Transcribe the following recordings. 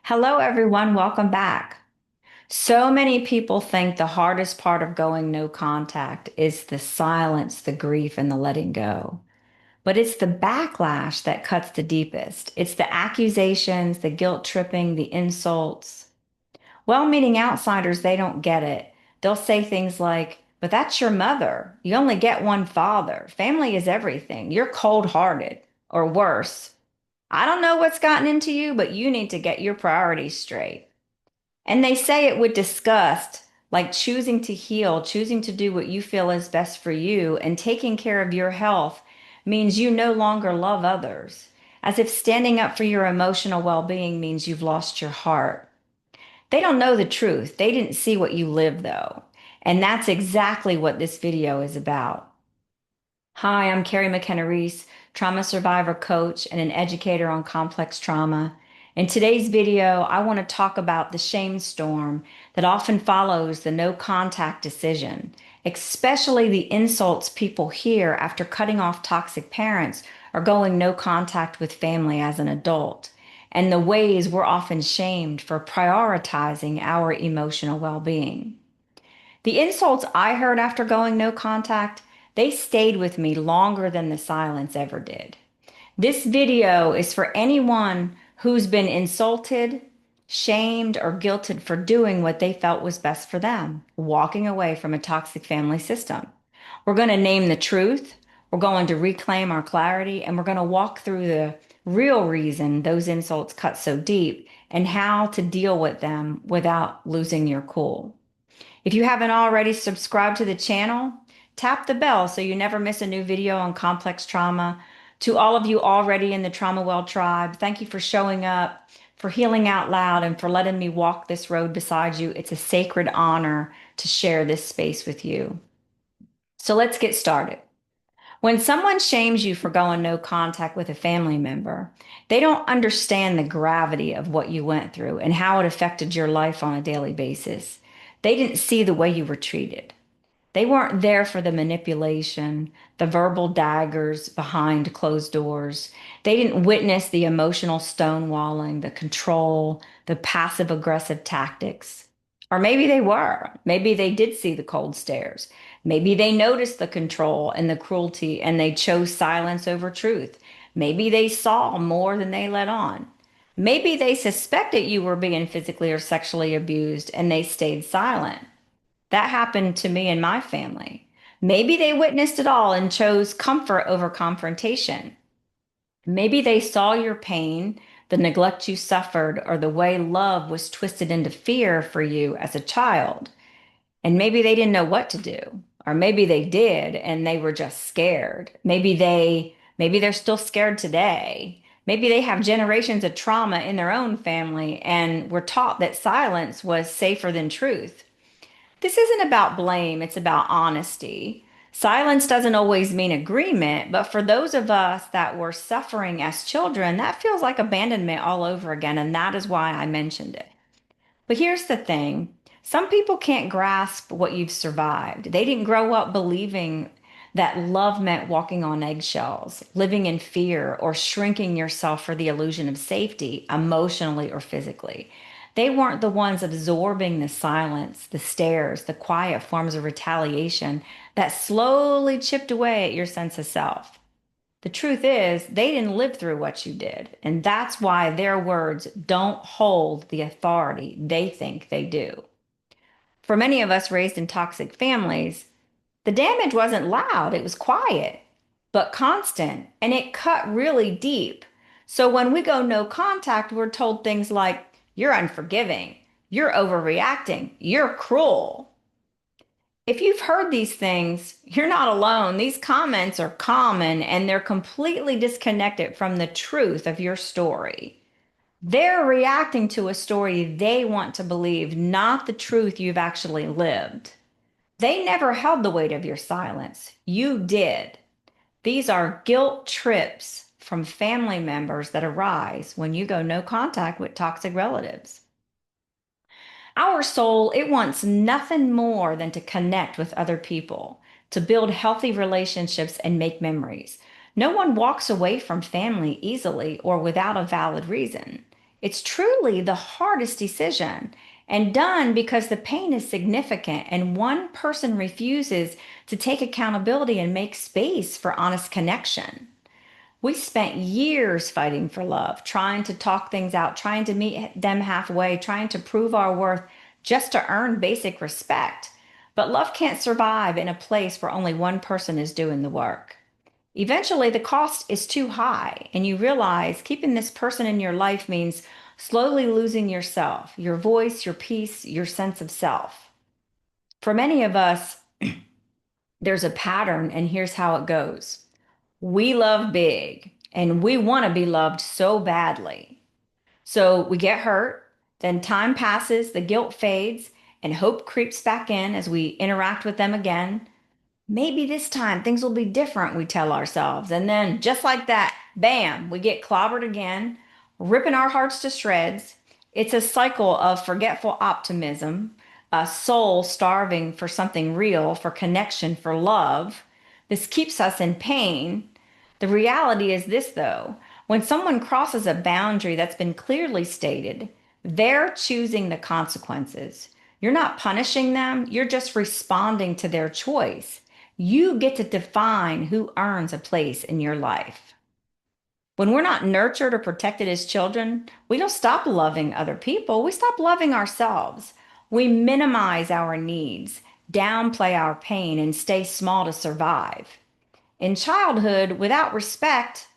Hello, everyone. Welcome back. So many people think the hardest part of going no contact is the silence, the grief, and the letting go. But it's the backlash that cuts the deepest. It's the accusations, the guilt tripping, the insults. Well-meaning outsiders, they don't get it. They'll say things like, but that's your mother. You only get one father. Family is everything. You're cold-hearted. Or worse, I don't know what's gotten into you, but you need to get your priorities straight. And they say it with disgust, like choosing to heal, choosing to do what you feel is best for you, and taking care of your health means you no longer love others, as if standing up for your emotional well being means you've lost your heart. They don't know the truth. They didn't see what you live, though. And that's exactly what this video is about. Hi, I'm Carrie McKenna Reese, trauma survivor coach and an educator on complex trauma. In today's video, I want to talk about the shame storm that often follows the no contact decision, especially the insults people hear after cutting off toxic parents or going no contact with family as an adult, and the ways we're often shamed for prioritizing our emotional well-being. The insults I heard after going no contact, they stayed with me longer than the silence ever did. This video is for anyone who's been insulted, shamed, or guilted for doing what they felt was best for them, walking away from a toxic family system. We're going to name the truth, we're going to reclaim our clarity, and we're going to walk through the real reason those insults cut so deep and how to deal with them without losing your cool. If you haven't already subscribed to the channel, tap the bell so you never miss a new video on complex trauma. To all of you already in the Trauma Well tribe, thank you for showing up, for healing out loud, and for letting me walk this road beside you. It's a sacred honor to share this space with you. So let's get started. When someone shames you for going no contact with a family member, they don't understand the gravity of what you went through and how it affected your life on a daily basis. They didn't see the way you were treated. They weren't there for the manipulation, the verbal daggers behind closed doors. They didn't witness the emotional stonewalling, the control, the passive aggressive tactics. Or maybe they were. Maybe they did see the cold stares. Maybe they noticed the control and the cruelty and they chose silence over truth. Maybe they saw more than they let on. Maybe they suspected you were being physically or sexually abused and they stayed silent. That happened to me and my family. Maybe they witnessed it all and chose comfort over confrontation. Maybe they saw your pain, the neglect you suffered, or the way love was twisted into fear for you as a child. And maybe they didn't know what to do. Or maybe they did and they were just scared. Maybe they're still scared today. Maybe they have generations of trauma in their own family and were taught that silence was safer than truth. This isn't about blame, it's about honesty. Silence doesn't always mean agreement, but for those of us that were suffering as children, that feels like abandonment all over again, and that is why I mentioned it. But here's the thing, some people can't grasp what you've survived. They didn't grow up believing that love meant walking on eggshells, living in fear, or shrinking yourself for the illusion of safety, emotionally or physically. They weren't the ones absorbing the silence, the stares, the quiet forms of retaliation that slowly chipped away at your sense of self. The truth is, they didn't live through what you did, and that's why their words don't hold the authority they think they do. For many of us raised in toxic families, the damage wasn't loud, it was quiet, but constant, and it cut really deep. So when we go no contact, we're told things like, you're unforgiving, you're overreacting, you're cruel. If you've heard these things, you're not alone. These comments are common and they're completely disconnected from the truth of your story. They're reacting to a story they want to believe, not the truth you've actually lived. They never held the weight of your silence. You did. These are guilt trips from family members that arise when you go no contact with toxic relatives. Our soul, it wants nothing more than to connect with other people, to build healthy relationships and make memories. No one walks away from family easily or without a valid reason. It's truly the hardest decision and done because the pain is significant and one person refuses to take accountability and make space for honest connection. We spent years fighting for love, trying to talk things out, trying to meet them halfway, trying to prove our worth just to earn basic respect. But love can't survive in a place where only one person is doing the work. Eventually, the cost is too high, and you realize keeping this person in your life means slowly losing yourself, your voice, your peace, your sense of self. For many of us, there's a pattern, and here's how it goes. We love big, and we want to be loved so badly. So we get hurt, then time passes, the guilt fades, and hope creeps back in as we interact with them again. Maybe this time things will be different, we tell ourselves. And then, just like that, bam, we get clobbered again, ripping our hearts to shreds. It's a cycle of forgetful optimism, a soul starving for something real, for connection, for love. This keeps us in pain. The reality is this, though: when someone crosses a boundary that's been clearly stated, they're choosing the consequences. You're not punishing them, you're just responding to their choice. You get to define who earns a place in your life. When we're not nurtured or protected as children, we don't stop loving other people, we stop loving ourselves. We minimize our needs, downplay our pain, and stay small to survive. In childhood, without respect,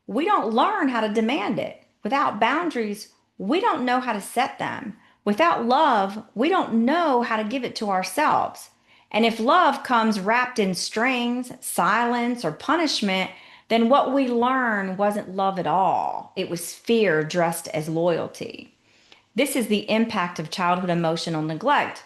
we don't learn how to demand it. Without boundaries, we don't know how to set them. Without love, we don't know how to give it to ourselves. And if love comes wrapped in strings, silence, or punishment, then what we learn wasn't love at all. It was fear dressed as loyalty. This is the impact of childhood emotional neglect.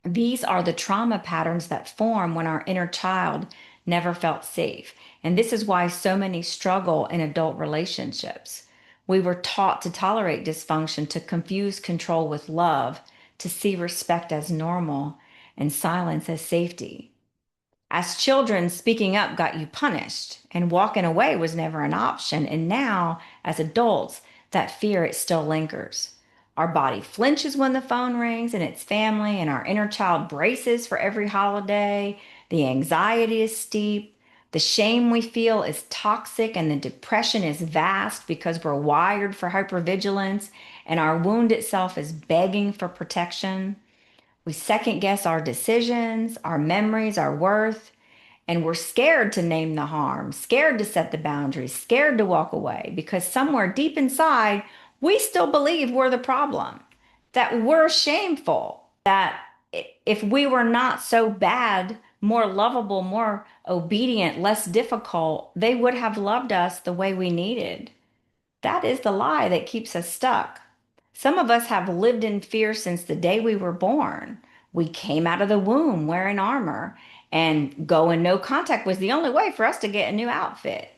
These are the trauma patterns that form when our inner child never felt safe. And this is why so many struggle in adult relationships. We were taught to tolerate dysfunction, to confuse control with love, to see respect as normal and silence as safety. As children, speaking up got you punished, and walking away was never an option. And now, as adults, that fear, it still lingers. Our body flinches when the phone rings and it's family, and our inner child braces for every holiday. The anxiety is steep. The shame we feel is toxic, and the depression is vast because we're wired for hypervigilance, and our wound itself is begging for protection. We second guess our decisions, our memories, our worth, and we're scared to name the harm, scared to set the boundaries, scared to walk away because somewhere deep inside, we still believe we're the problem, that we're shameful, that if we were not so bad, more lovable, more obedient, less difficult, they would have loved us the way we needed. That is the lie that keeps us stuck. Some of us have lived in fear since the day we were born. We came out of the womb wearing armor, and going no contact was the only way for us to get a new outfit.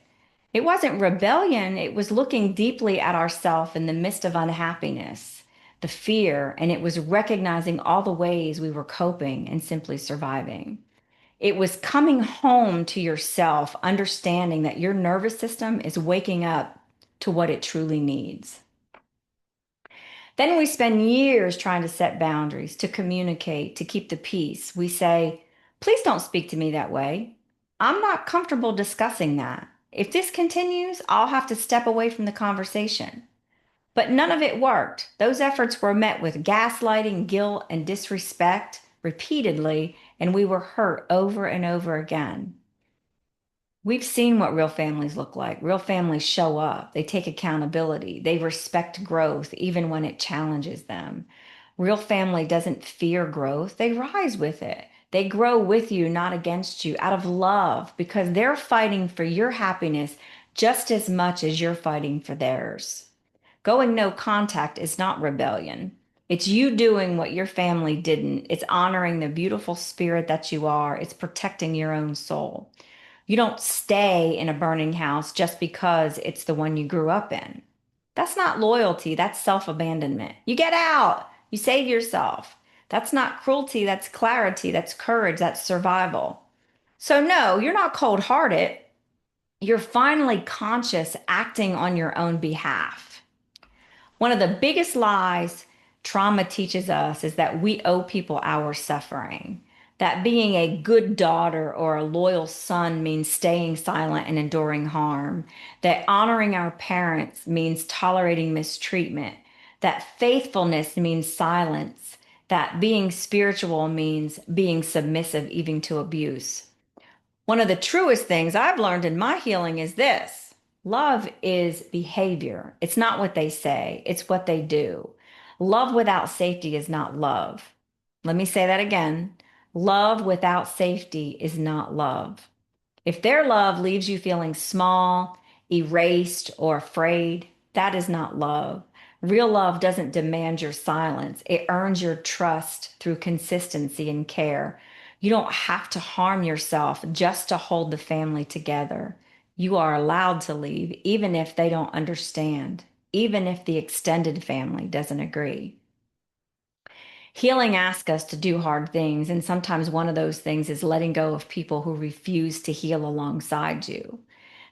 It wasn't rebellion, it was looking deeply at ourselves in the midst of unhappiness, the fear, and it was recognizing all the ways we were coping and simply surviving. It was coming home to yourself, understanding that your nervous system is waking up to what it truly needs. Then we spend years trying to set boundaries, to communicate, to keep the peace. We say, please don't speak to me that way. I'm not comfortable discussing that. If this continues, I'll have to step away from the conversation. But none of it worked. Those efforts were met with gaslighting, guilt, and disrespect repeatedly, and we were hurt over and over again. We've seen what real families look like. Real families show up, they take accountability, they respect growth even when it challenges them. Real family doesn't fear growth, they rise with it. They grow with you, not against you, out of love, because they're fighting for your happiness just as much as you're fighting for theirs. Going no contact is not rebellion. It's you doing what your family didn't. It's honoring the beautiful spirit that you are. It's protecting your own soul. You don't stay in a burning house just because it's the one you grew up in. That's not loyalty, that's self abandonment. You get out, you save yourself. That's not cruelty, that's clarity, that's courage, that's survival. So, no, you're not cold hearted. You're finally conscious, acting on your own behalf. One of the biggest lies trauma teaches us is that we owe people our suffering, that being a good daughter or a loyal son means staying silent and enduring harm, that honoring our parents means tolerating mistreatment, that faithfulness means silence, that being spiritual means being submissive even to abuse. One of the truest things I've learned in my healing is this: love is behavior. It's not what they say, it's what they do. Love without safety is not love. Let me say that again. Love without safety is not love. If their love leaves you feeling small, erased, or afraid, that is not love. Real love doesn't demand your silence. It earns your trust through consistency and care. You don't have to harm yourself just to hold the family together. You are allowed to leave, even if they don't understand, even if the extended family doesn't agree. Healing asks us to do hard things, and sometimes one of those things is letting go of people who refuse to heal alongside you.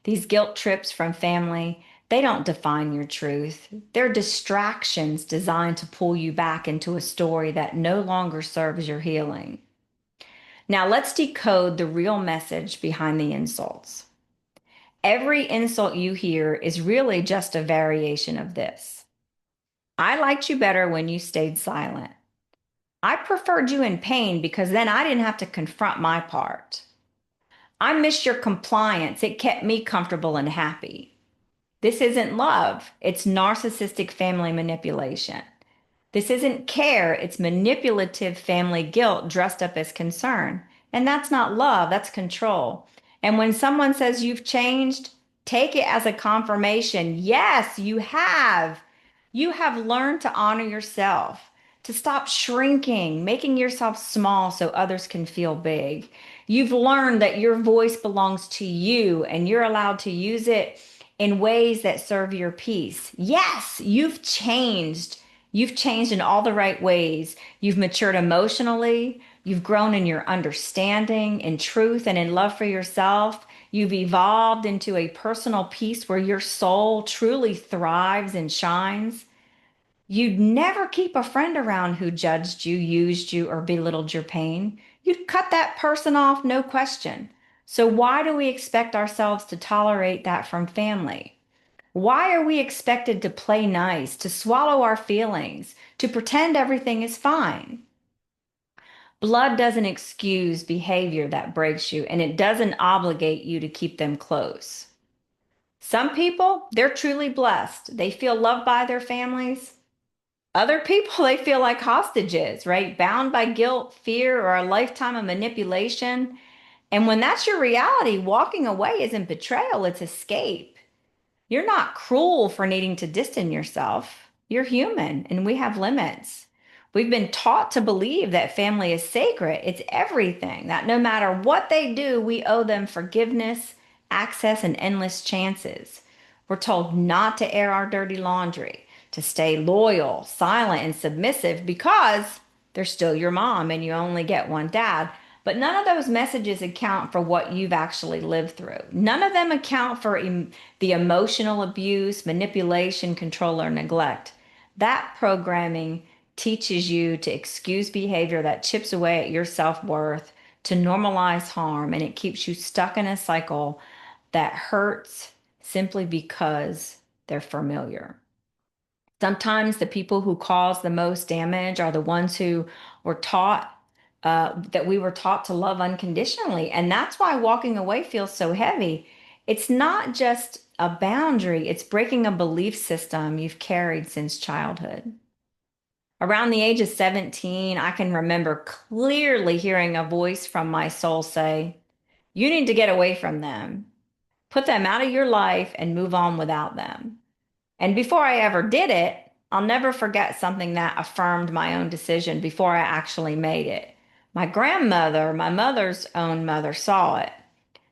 These guilt trips from family, they don't define your truth. They're distractions designed to pull you back into a story that no longer serves your healing. Now, let's decode the real message behind the insults. Every insult you hear is really just a variation of this: I liked you better when you stayed silent. I preferred you in pain because then I didn't have to confront my part. I missed your compliance. It kept me comfortable and happy. This isn't love, it's narcissistic family manipulation. This isn't care, it's manipulative family guilt dressed up as concern. And that's not love, that's control. And when someone says you've changed, take it as a confirmation. Yes, you have. You have learned to honor yourself, to stop shrinking, making yourself small so others can feel big. You've learned that your voice belongs to you and you're allowed to use it in ways that serve your peace. Yes, you've changed. You've changed in all the right ways. You've matured emotionally. You've grown in your understanding, in truth, and in love for yourself. You've evolved into a personal peace where your soul truly thrives and shines. You'd never keep a friend around who judged you, used you, or belittled your pain. You'd cut that person off, no question. So, why do we expect ourselves to tolerate that from family? Why are we expected to play nice, to swallow our feelings, to pretend everything is fine? Blood doesn't excuse behavior that breaks you, and it doesn't obligate you to keep them close. Some people, they're truly blessed. They feel loved by their families. Other people, they feel like hostages, right? Bound by guilt, fear, or a lifetime of manipulation. And when that's your reality, walking away isn't betrayal, it's escape. You're not cruel for needing to distance yourself. You're human and we have limits. We've been taught to believe that family is sacred. It's everything, that no matter what they do, we owe them forgiveness, access, and endless chances. We're told not to air our dirty laundry, to stay loyal, silent, and submissive because they're still your mom and you only get one dad. But none of those messages account for what you've actually lived through. None of them account for the emotional abuse, manipulation, control, or neglect. That programming teaches you to excuse behavior that chips away at your self-worth, to normalize harm, and it keeps you stuck in a cycle that hurts simply because they're familiar. Sometimes the people who cause the most damage are the ones who were taught that we were taught to love unconditionally. And that's why walking away feels so heavy. It's not just a boundary, it's breaking a belief system you've carried since childhood. Around the age of 17, I can remember clearly hearing a voice from my soul say, "You need to get away from them, put them out of your life, and move on without them." And before I ever did it, I'll never forget something that affirmed my own decision before I actually made it. My grandmother, my mother's own mother, saw it.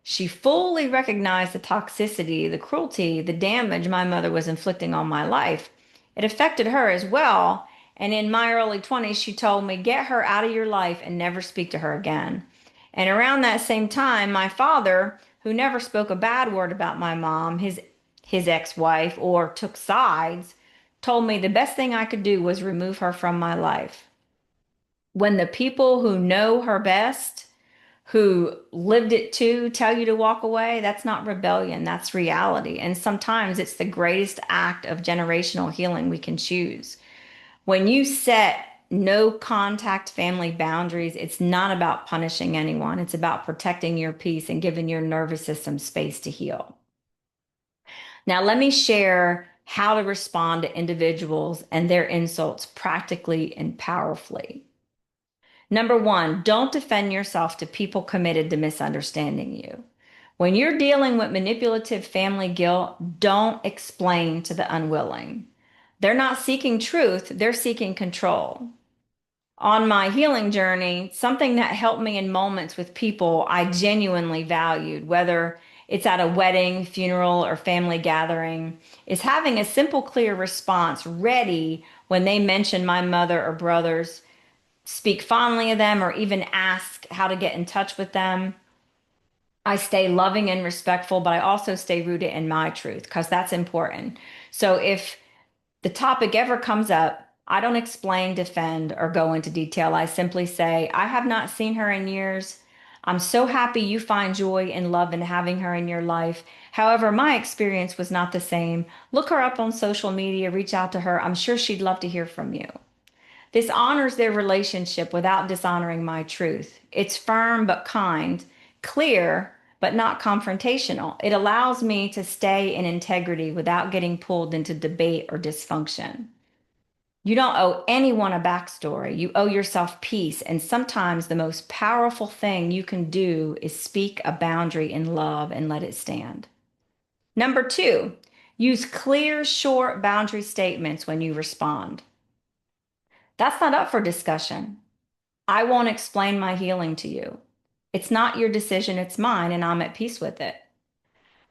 She fully recognized the toxicity, the cruelty, the damage my mother was inflicting on my life. It affected her as well. And in my early 20s, she told me, "Get her out of your life and never speak to her again." And around that same time, my father, who never spoke a bad word about my mom, his ex-wife, or took sides, told me the best thing I could do was remove her from my life. When the people who know her best, who lived it too, tell you to walk away, that's not rebellion, that's reality. And sometimes it's the greatest act of generational healing we can choose. When you set no contact family boundaries, it's not about punishing anyone. It's about protecting your peace and giving your nervous system space to heal. Now, let me share how to respond to individuals and their insults practically and powerfully. Number one, don't defend yourself to people committed to misunderstanding you. When you're dealing with manipulative family guilt, don't explain to the unwilling. They're not seeking truth, they're seeking control. On my healing journey, something that helped me in moments with people I genuinely valued, whether it's at a wedding, funeral, or family gathering, is having a simple, clear response ready when they mention my mother or brothers, speak fondly of them, or even ask how to get in touch with them. I stay loving and respectful, but I also stay rooted in my truth because that's important. So if the topic ever comes up, I don't explain, defend, or go into detail. I simply say, I have not seen her in years. I'm so happy you find joy and love in having her in your life. However, my experience was not the same. Look her up on social media, reach out to her. I'm sure she'd love to hear from you. This honors their relationship without dishonoring my truth. It's firm but kind, clear but not confrontational. It allows me to stay in integrity without getting pulled into debate or dysfunction. You don't owe anyone a backstory. You owe yourself peace. And sometimes the most powerful thing you can do is speak a boundary in love and let it stand. Number two, use clear, short boundary statements when you respond. That's not up for discussion. I won't explain my healing to you. It's not your decision, it's mine, and I'm at peace with it.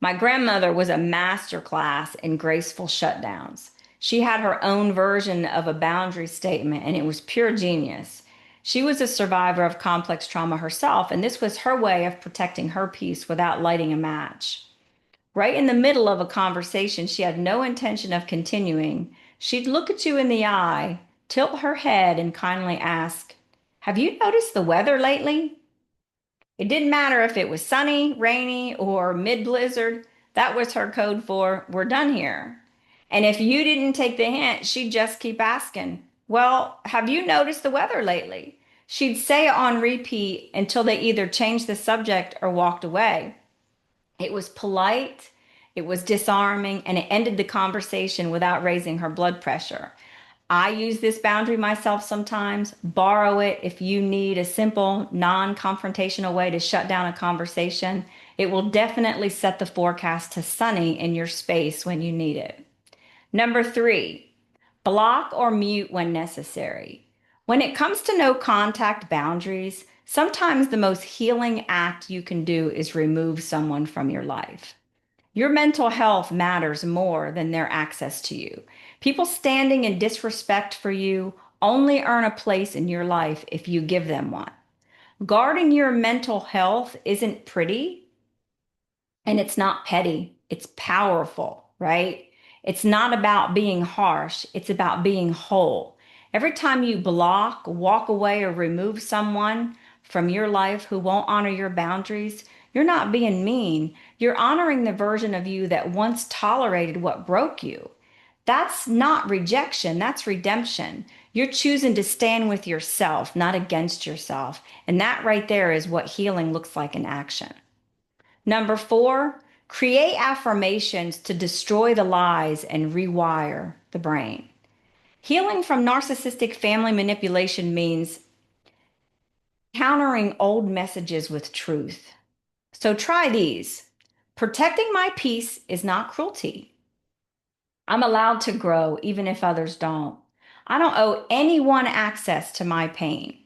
My grandmother was a master class in graceful shutdowns. She had her own version of a boundary statement, and it was pure genius. She was a survivor of complex trauma herself, and this was her way of protecting her peace without lighting a match. Right in the middle of a conversation she had no intention of continuing, she'd look at you in the eye, tilt her head, and kindly ask, "Have you noticed the weather lately?" It didn't matter if it was sunny, rainy, or mid-blizzard. That was her code for, "We're done here." And if you didn't take the hint, she'd just keep asking, "Well, have you noticed the weather lately?" She'd say it on repeat until they either changed the subject or walked away. It was polite, it was disarming, and it ended the conversation without raising her blood pressure. I use this boundary myself sometimes. Borrow it if you need a simple, non confrontational way to shut down a conversation. It will definitely set the forecast to sunny in your space when you need it. Number three, block or mute when necessary. When it comes to no contact boundaries, sometimes the most healing act you can do is remove someone from your life. Your mental health matters more than their access to you. People standing in disrespect for you only earn a place in your life if you give them one. Guarding your mental health isn't pretty, and it's not petty, it's powerful, right? It's not about being harsh, it's about being whole. Every time you block, walk away, or remove someone from your life who won't honor your boundaries, you're not being mean. You're honoring the version of you that once tolerated what broke you. That's not rejection, that's redemption. You're choosing to stand with yourself, not against yourself. And that right there is what healing looks like in action. Number four, create affirmations to destroy the lies and rewire the brain. Healing from narcissistic family manipulation means countering old messages with truth. So try these. Protecting my peace is not cruelty. I'm allowed to grow even if others don't. I don't owe anyone access to my pain.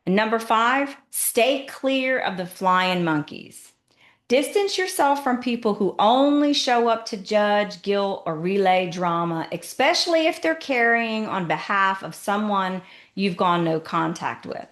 And number five, stay clear of the flying monkeys. Distance yourself from people who only show up to judge, guilt, or relay drama, especially if they're carrying on behalf of someone you've gone no contact with.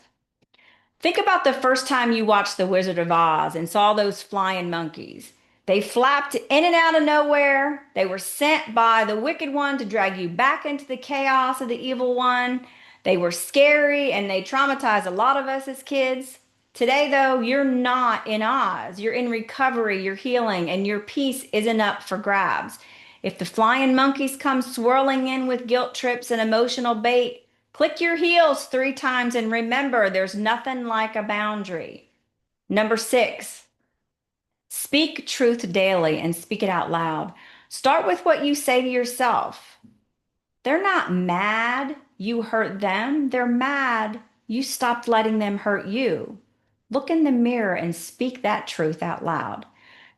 Think about the first time you watched The Wizard of Oz and saw those flying monkeys. They flapped in and out of nowhere. They were sent by the wicked one to drag you back into the chaos of the evil one. They were scary and they traumatized a lot of us as kids. Today, though, you're not in Oz. You're in recovery, you're healing, and your peace isn't up for grabs. If the flying monkeys come swirling in with guilt trips and emotional bait, click your heels 3 times and remember there's nothing like a boundary. Number 6, speak truth daily and speak it out loud. Start with what you say to yourself. They're not mad you hurt them. They're mad you stopped letting them hurt you. Look in the mirror and speak that truth out loud.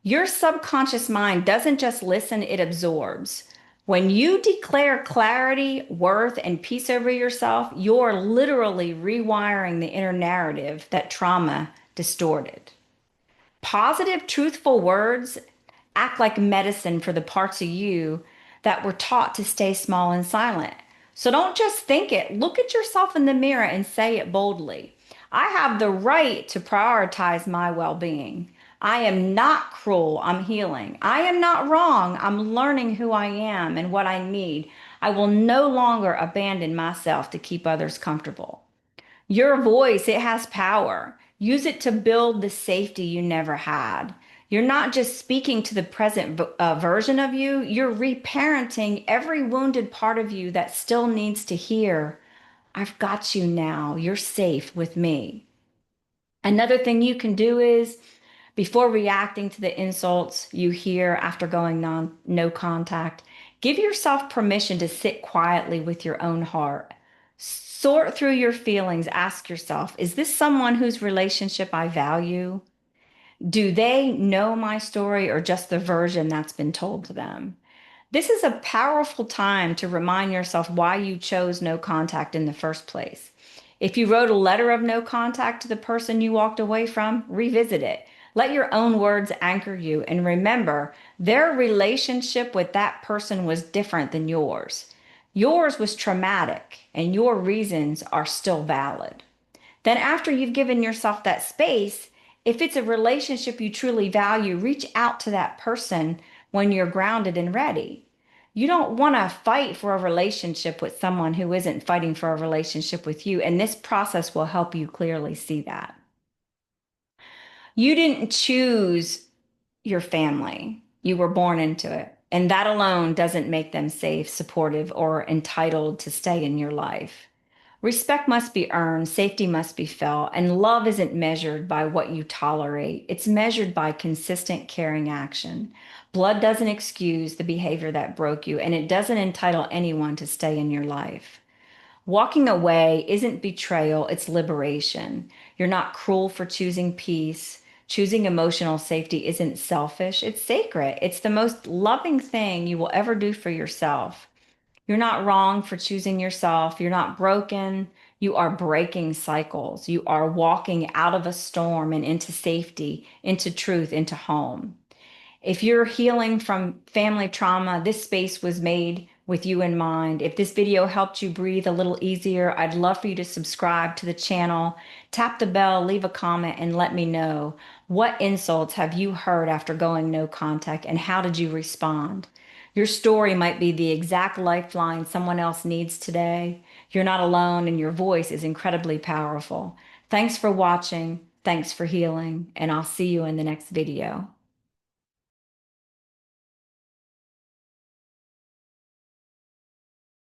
Your subconscious mind doesn't just listen, it absorbs. When you declare clarity, worth, and peace over yourself, you're literally rewiring the inner narrative that trauma distorted. Positive, truthful words act like medicine for the parts of you that were taught to stay small and silent. So don't just think it. Look at yourself in the mirror and say it boldly. I have the right to prioritize my well being. I am not cruel. I'm healing. I am not wrong. I'm learning who I am and what I need. I will no longer abandon myself to keep others comfortable. Your voice, it has power. Use it to build the safety you never had. You're not just speaking to the present version of you, you're reparenting every wounded part of you that still needs to hear, I've got you now. You're safe with me. Another thing you can do is before reacting to the insults you hear after going no contact, give yourself permission to sit quietly with your own heart. Sort through your feelings. Ask yourself, is this someone whose relationship I value? Do they know my story or just the version that's been told to them? This is a powerful time to remind yourself why you chose no contact in the first place. If you wrote a letter of no contact to the person you walked away from, revisit it. Let your own words anchor you and remember their relationship with that person was different than yours. Yours was traumatic and your reasons are still valid. Then, after you've given yourself that space, if it's a relationship you truly value, reach out to that person when you're grounded and ready. You don't want to fight for a relationship with someone who isn't fighting for a relationship with you, and this process will help you clearly see that. You didn't choose your family, you were born into it. And that alone doesn't make them safe, supportive, or entitled to stay in your life. Respect must be earned, safety must be felt, and love isn't measured by what you tolerate. It's measured by consistent, caring action. Blood doesn't excuse the behavior that broke you, and it doesn't entitle anyone to stay in your life. Walking away isn't betrayal, it's liberation. You're not cruel for choosing peace. Choosing emotional safety isn't selfish, it's sacred. It's the most loving thing you will ever do for yourself. You're not wrong for choosing yourself. You're not broken. You are breaking cycles. You are walking out of a storm and into safety, into truth, into home. If you're healing from family trauma, this space was made with you in mind. If this video helped you breathe a little easier, I'd love for you to subscribe to the channel, tap the bell, leave a comment, and let me know what insults have you heard after going no contact and how did you respond? Your story might be the exact lifeline someone else needs today. You're not alone and your voice is incredibly powerful. Thanks for watching. Thanks for healing, and I'll see you in the next video.